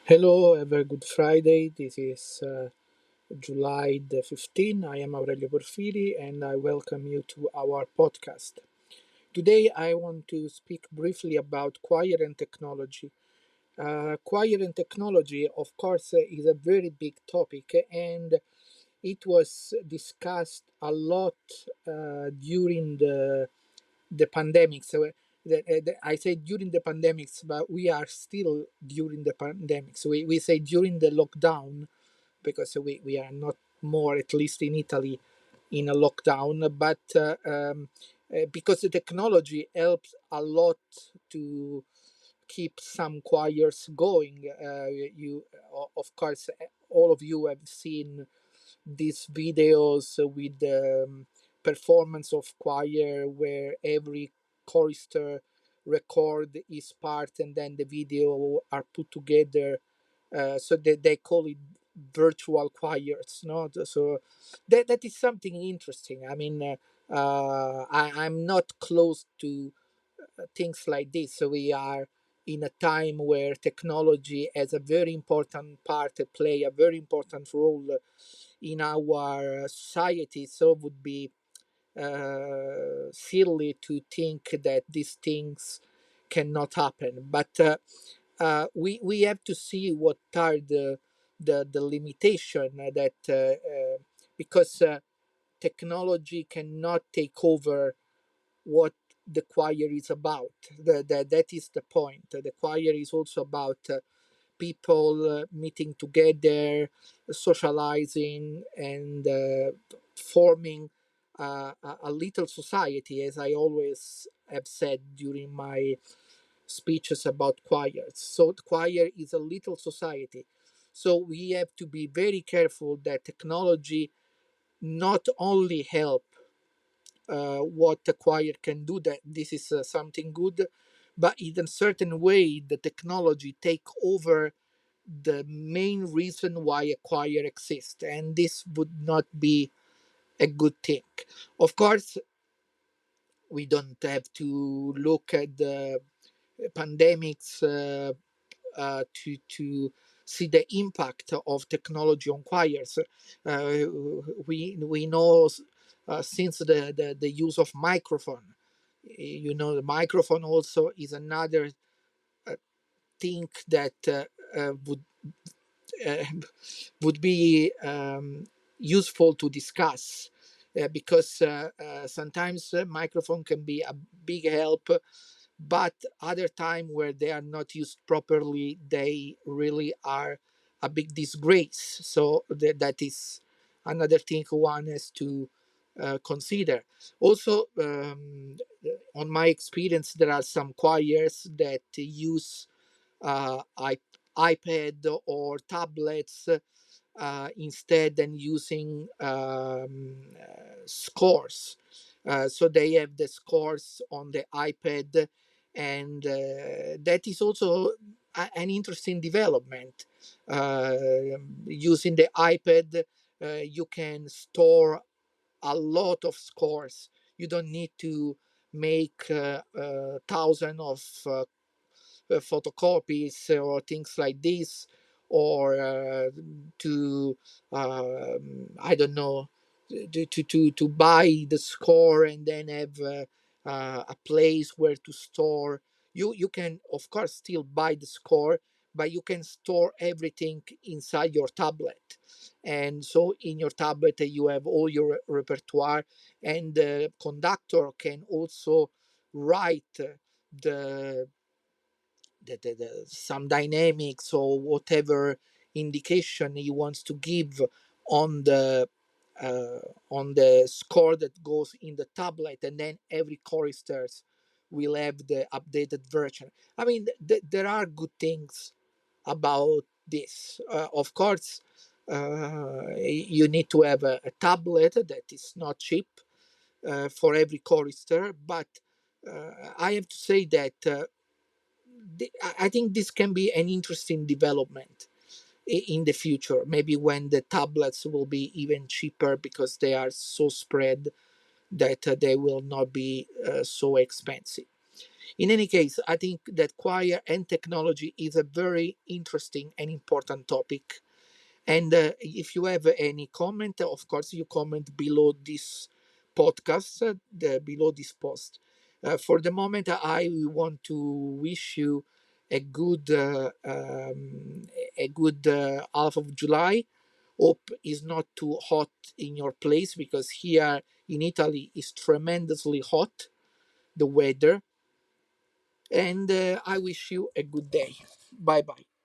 Hello, have a good Friday. This is July the 15th. I am Aurelio Porfiri and I welcome you to our podcast. Today I want to speak briefly about choir and technology. Choir and technology, of course, is a very big topic and it was discussed a lot during the pandemic. I say during the pandemics, but we are still during the pandemic. So we say during the lockdown because we are not more, at least in Italy, in a lockdown. But because the technology helps a lot to keep some choirs going. Of course, all of you have seen these videos with the performance of choir where every chorister record his part and then the video are put together, so they call it virtual choirs, no? So that is something interesting. I mean, I'm not close to things like this. So we are in a time where technology has a very important part to play, a very important role in our society. So it would be silly to think that these things cannot happen. But we have to see what are the limitation that because technology cannot take over what the choir is about. That is the point. The choir is also about people meeting together, socializing, and forming a little society, as I always have said during my speeches about choirs. So, the choir is a little society. So, we have to be very careful that technology not only help what the choir can do, that this is something good, but in a certain way the technology take over the main reason why a choir exists, and this would not be a good thing. Of course, we don't have to look at the pandemics to see the impact of technology on choirs. We know since the use of microphone, the microphone also is another uh, thing that uh, would be useful to discuss, because sometimes microphone can be a big help, but other time where they are not used properly they really are a big disgrace. So that is another thing one has to consider. Also, on my experience, there are some choirs that use uh, iPad or tablets instead than using scores. So they have the scores on the iPad, and that is also an interesting development. Uh, Using the iPad, you can store a lot of scores. You don't need to make thousands of photocopies or things like this, or to I don't know, to buy the score and then have a place where to store. You can of course still buy the score, but you can store everything inside your tablet, and so in your tablet you have all your repertoire, and the conductor can also write the some dynamics or whatever indication he wants to give on the uh, on the score that goes in the tablet, and then every choristers will have the updated version. I mean, there are good things about this. Of course, you need to have a tablet that is not cheap for every chorister, but I have to say that I think this can be an interesting development in the future. Maybe when the tablets will be even cheaper because they are so spread that they will not be so expensive. In any case, I think that choir and technology is a very interesting and important topic. And if you have any comment, of course, you comment below this podcast, below this post. For the moment, I want to wish you a good, half of July. Hope is not too hot in your place, because here in Italy is tremendously hot, the weather. And I wish you a good day. Bye bye.